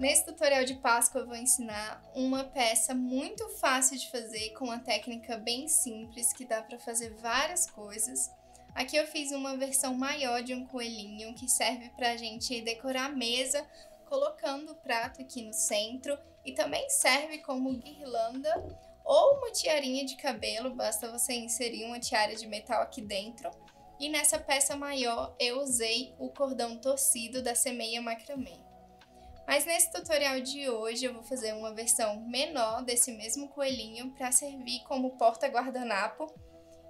Nesse tutorial de Páscoa eu vou ensinar uma peça muito fácil de fazer com uma técnica bem simples que dá para fazer várias coisas. Aqui eu fiz uma versão maior de um coelhinho que serve para a gente decorar a mesa colocando o prato aqui no centro e também serve como guirlanda ou uma tiarinha de cabelo, basta você inserir uma tiara de metal aqui dentro. E nessa peça maior eu usei o cordão torcido da Semeia Macramê. Mas nesse tutorial de hoje eu vou fazer uma versão menor desse mesmo coelhinho para servir como porta-guardanapo.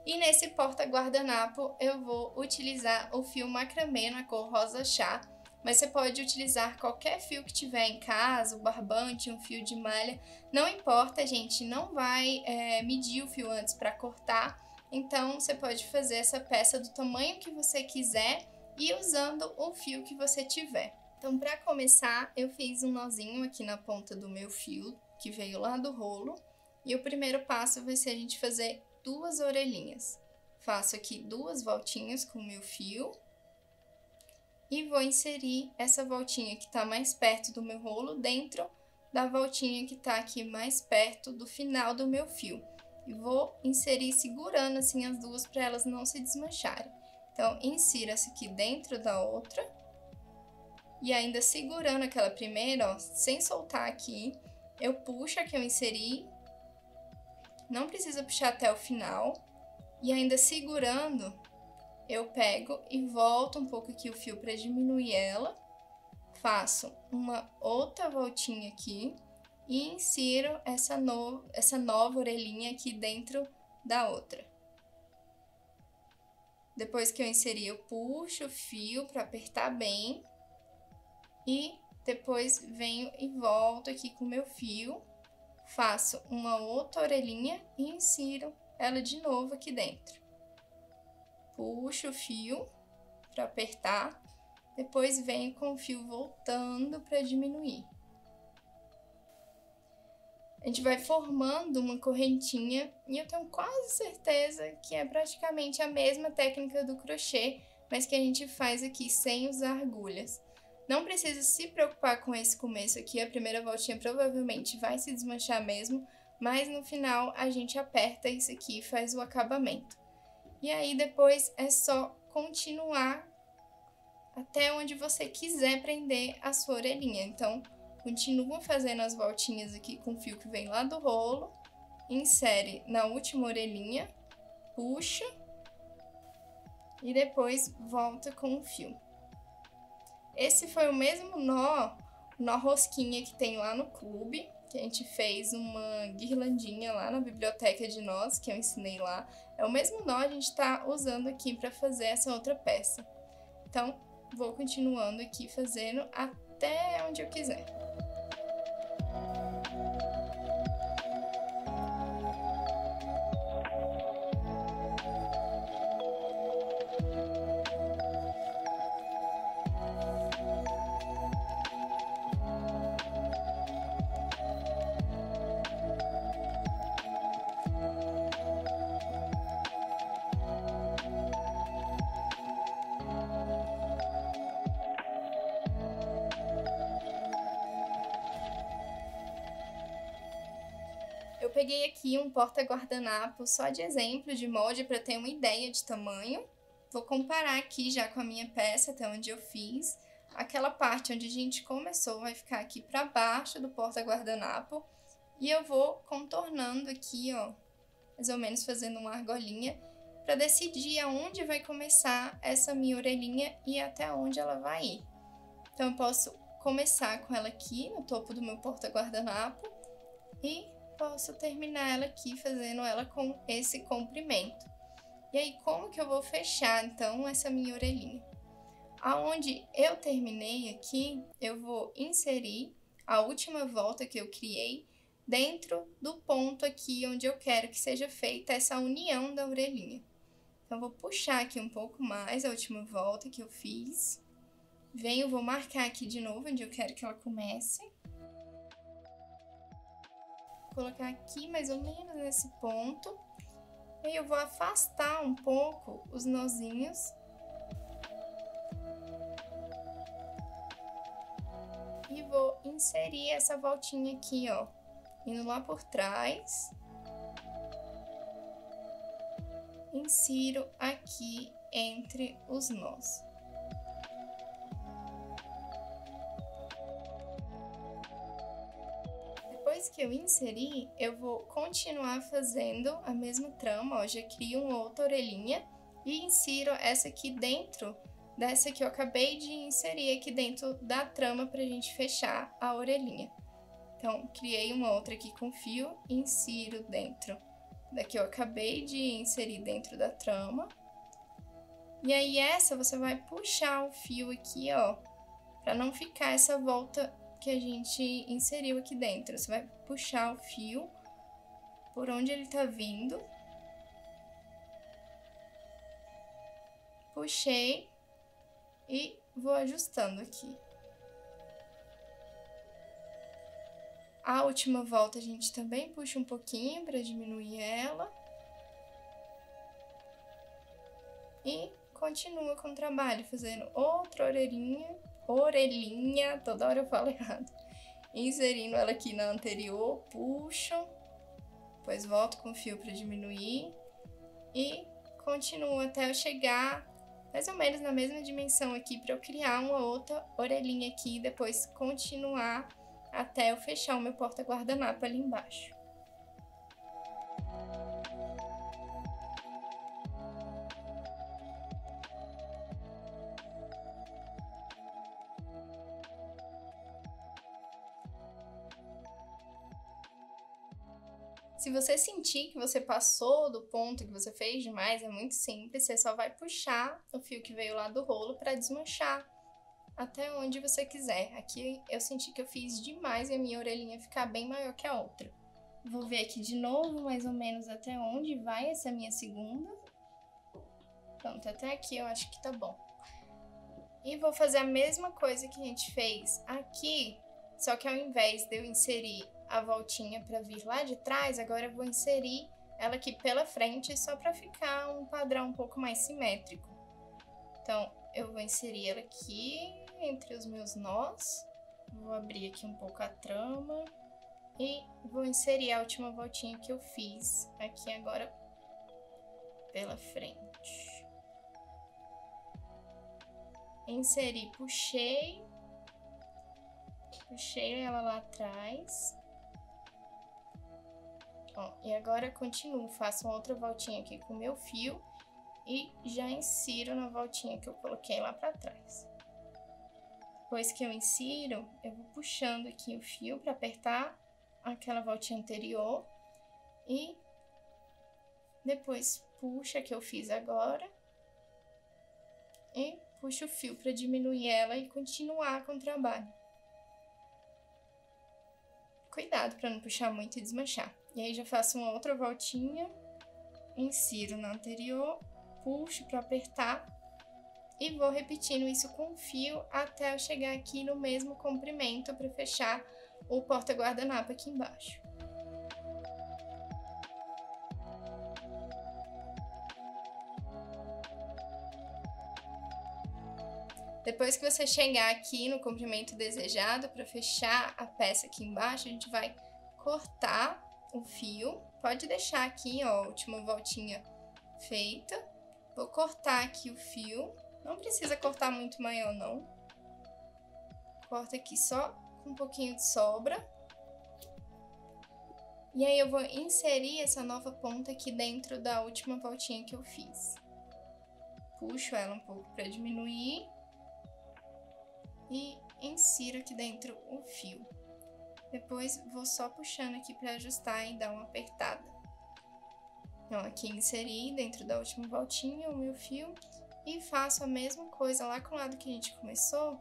E nesse porta-guardanapo eu vou utilizar o fio macramê na cor rosa chá, mas você pode utilizar qualquer fio que tiver em casa, um barbante, um fio de malha, não importa, gente, não vai medir o fio antes para cortar, então você pode fazer essa peça do tamanho que você quiser e usando o fio que você tiver. Então, para começar, eu fiz um nozinho aqui na ponta do meu fio, que veio lá do rolo. E o primeiro passo vai ser a gente fazer duas orelhinhas. Faço aqui duas voltinhas com o meu fio. E vou inserir essa voltinha que está mais perto do meu rolo dentro da voltinha que está aqui mais perto do final do meu fio. E vou inserir segurando assim as duas para elas não se desmancharem. Então, insira essa aqui dentro da outra. E ainda segurando aquela primeira, ó, sem soltar aqui, eu puxo a que eu inseri. Não precisa puxar até o final. E ainda segurando, eu pego e volto um pouco aqui o fio para diminuir ela. Faço uma outra voltinha aqui e insiro essa nova orelhinha aqui dentro da outra. Depois que eu inseri, eu puxo o fio para apertar bem. E depois venho e volto aqui com o meu fio, faço uma outra orelhinha e insiro ela de novo aqui dentro. Puxo o fio para apertar, depois venho com o fio voltando para diminuir. A gente vai formando uma correntinha e eu tenho quase certeza que é praticamente a mesma técnica do crochê, mas que a gente faz aqui sem usar agulhas. Não precisa se preocupar com esse começo aqui, a primeira voltinha provavelmente vai se desmanchar mesmo, mas no final a gente aperta isso aqui e faz o acabamento. E aí depois é só continuar até onde você quiser prender a sua orelhinha. Então, continua fazendo as voltinhas aqui com o fio que vem lá do rolo, insere na última orelhinha, puxa e depois volta com o fio. Esse foi o mesmo nó rosquinha que tem lá no clube, que a gente fez uma guirlandinha lá na biblioteca de nós, que eu ensinei lá. É o mesmo nó a gente tá usando aqui para fazer essa outra peça. Então, vou continuando aqui fazendo até onde eu quiser. Eu peguei aqui um porta-guardanapo só de exemplo, de molde, para ter uma ideia de tamanho. Vou comparar aqui já com a minha peça, até onde eu fiz. Aquela parte onde a gente começou vai ficar aqui para baixo do porta-guardanapo. E eu vou contornando aqui, ó, mais ou menos fazendo uma argolinha, para decidir aonde vai começar essa minha orelhinha e até onde ela vai ir. Então, eu posso começar com ela aqui no topo do meu porta-guardanapo e posso terminar ela aqui fazendo ela com esse comprimento. E aí, como que eu vou fechar, então, essa minha orelhinha? Aonde eu terminei aqui, eu vou inserir a última volta que eu criei dentro do ponto aqui onde eu quero que seja feita essa união da orelhinha. Então, vou puxar aqui um pouco mais a última volta que eu fiz. Venho, vou marcar aqui de novo onde eu quero que ela comece. Colocar aqui mais ou menos nesse ponto. E aí eu vou afastar um pouco os nozinhos. E vou inserir essa voltinha aqui, ó, indo lá por trás. Insiro aqui entre os nós. Depois que eu inseri, eu vou continuar fazendo a mesma trama, ó, já crio uma outra orelhinha e insiro essa aqui dentro dessa que eu acabei de inserir aqui dentro da trama pra gente fechar a orelhinha. Então, criei uma outra aqui com fio, insiro dentro da que eu acabei de inserir dentro da trama. E aí essa você vai puxar o fio aqui, ó, pra não ficar essa volta que a gente inseriu aqui dentro. Você vai puxar o fio por onde ele tá vindo. Puxei e vou ajustando aqui. A última volta a gente também puxa um pouquinho para diminuir ela. E continua com o trabalho, fazendo outra orelhinha, toda hora eu falo errado. Inserindo ela aqui na anterior, puxo, depois volto com o fio para diminuir e continuo até eu chegar mais ou menos na mesma dimensão aqui para eu criar uma outra orelhinha aqui e depois continuar até eu fechar o meu porta-guardanapo ali embaixo. Se você sentir que você passou do ponto, que você fez demais, é muito simples, você só vai puxar o fio que veio lá do rolo para desmanchar até onde você quiser. Aqui eu senti que eu fiz demais e a minha orelhinha ficar bem maior que a outra. Vou ver aqui de novo, mais ou menos até onde vai essa minha segunda. Pronto, até aqui eu acho que tá bom. E vou fazer a mesma coisa que a gente fez aqui, só que ao invés de eu inserir a voltinha para vir lá de trás, agora eu vou inserir ela aqui pela frente só para ficar um padrão um pouco mais simétrico. Então, eu vou inserir ela aqui entre os meus nós, vou abrir aqui um pouco a trama e vou inserir a última voltinha que eu fiz aqui agora pela frente. Inseri, puxei ela lá atrás. Ó, e agora continuo, faço uma outra voltinha aqui com o meu fio e já insiro na voltinha que eu coloquei lá pra trás. Depois que eu insiro, eu vou puxando aqui o fio pra apertar aquela voltinha anterior e depois puxa que eu fiz agora e puxo o fio pra diminuir ela e continuar com o trabalho. Cuidado pra não puxar muito e desmanchar. E aí já faço uma outra voltinha, insiro na anterior, puxo para apertar e vou repetindo isso com o fio até eu chegar aqui no mesmo comprimento para fechar o porta-guardanapo aqui embaixo. Depois que você chegar aqui no comprimento desejado, para fechar a peça aqui embaixo, a gente vai cortar o fio. Pode deixar aqui, ó, a última voltinha feita. Vou cortar aqui o fio. Não precisa cortar muito maior, não. Corta aqui só com um pouquinho de sobra. E aí eu vou inserir essa nova ponta aqui dentro da última voltinha que eu fiz. Puxo ela um pouco para diminuir. E insiro aqui dentro o fio. Depois vou só puxando aqui para ajustar e dar uma apertada. Então, aqui inseri dentro da última voltinha o meu fio e faço a mesma coisa lá com o lado que a gente começou.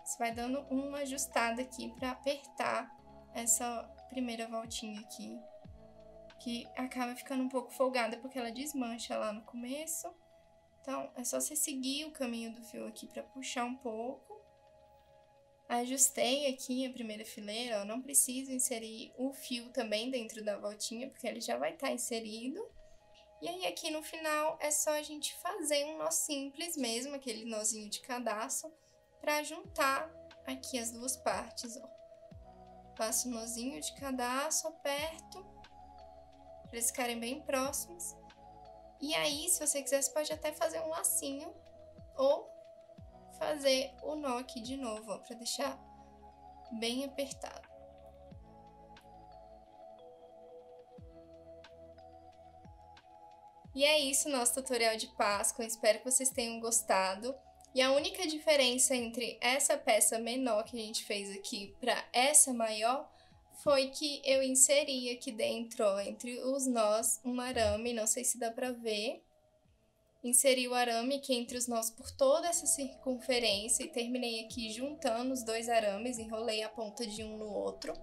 Você vai dando uma ajustada aqui para apertar essa primeira voltinha aqui, que acaba ficando um pouco folgada porque ela desmancha lá no começo. Então, é só você seguir o caminho do fio aqui para puxar um pouco. Ajustei aqui a primeira fileira, ó, não preciso inserir o fio também dentro da voltinha, porque ele já vai estar inserido. E aí aqui no final é só a gente fazer um nó simples mesmo, aquele nozinho de cadastro, para juntar aqui as duas partes, ó. Passo um nozinho de cada aço, aperto, para eles ficarem bem próximos. E aí, se você quiser, você pode até fazer um lacinho ou fazer o nó aqui de novo, ó, para deixar bem apertado. E é isso, nosso tutorial de Páscoa. Espero que vocês tenham gostado. E a única diferença entre essa peça menor que a gente fez aqui para essa maior foi que eu inseri aqui dentro, ó, entre os nós, um arame, não sei se dá para ver. Inseri o arame aqui entre os nós por toda essa circunferência e terminei aqui juntando os dois arames, enrolei a ponta de um no outro.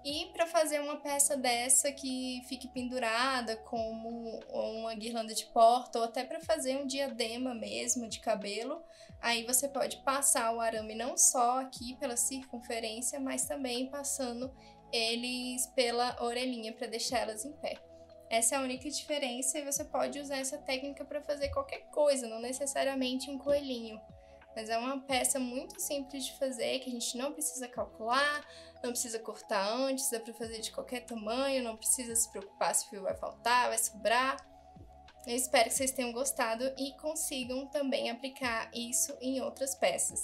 E para fazer uma peça dessa que fique pendurada como uma guirlanda de porta ou até para fazer um diadema mesmo de cabelo, aí você pode passar o arame não só aqui pela circunferência, mas também passando eles pela orelhinha para deixá-las em pé. Essa é a única diferença e você pode usar essa técnica para fazer qualquer coisa, não necessariamente um coelhinho. Mas é uma peça muito simples de fazer, que a gente não precisa calcular, não precisa cortar antes, dá pra fazer de qualquer tamanho, não precisa se preocupar se o fio vai faltar, vai sobrar. Eu espero que vocês tenham gostado e consigam também aplicar isso em outras peças.